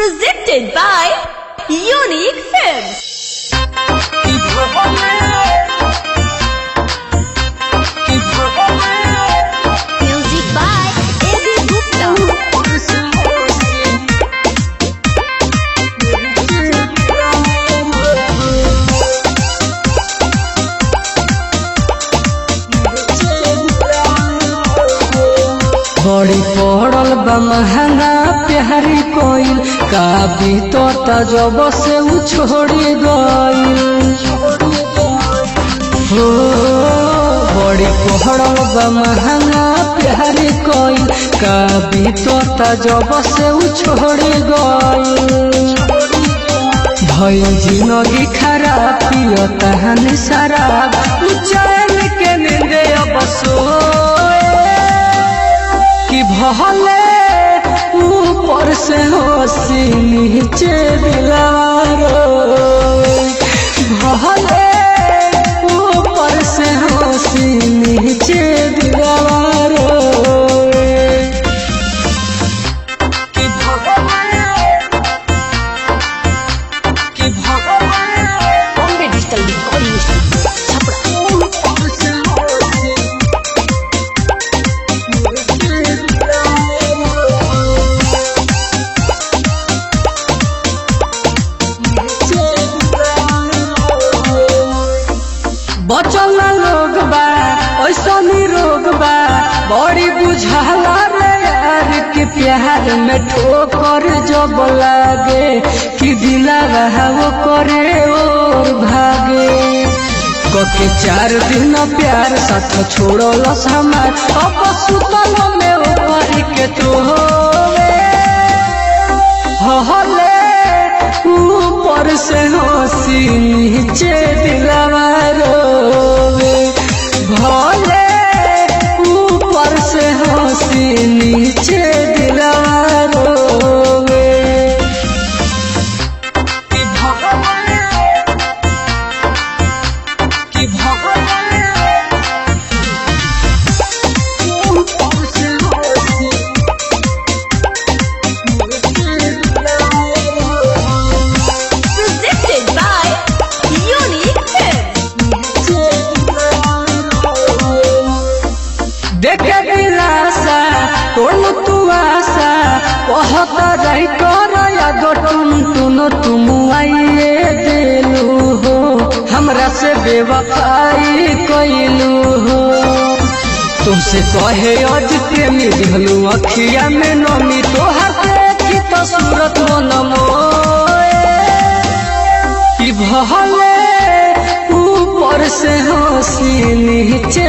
Presented by Unique Films. Music by A.B. Gupta. बड़ी पड़ल बा महंगा प्यारी कोइल का बीतता जब से उ छोड़ी गइल हो। बड़ी पड़ल बा महंगा प्यारी कोइल का बीतता जब से उ छोड़ी गइल। भइल जिंदगी खराब पियता हनी शराब चैन के नींदे अब सोए कि भले ऊपर से हंसी नीचे दिलारो भले ऊपर से हंसी नीचे दिलारो Bombay Digital Recording Studio, Chapra. बचल लोग बा ऐसा रोग बा बड़ी बुझाला रे यार के प्यार में ठोकर जब लागे कि दिला वो करे और भागे कके 4 दिन प्यार साथ छोड़ल हमार अब सुतल में ऊपर के तोहरे हले ऊपर से हंसी नीचे दिलवा रोवे भले ऊपर से हंसी नीचे दिलवा रोवे Presented by Unique Films. देखे दिलासा तोड़ तू आशा कहता रही कर याद तुम आइए दिलू हो हमरा से बेवफाई कैलू हो तुमसे कहे आज प्रेमी दिहलू अखिया में नमी तोहर देखी तो सूरत मन मोए कि भले ऊपर से हंसी नीचे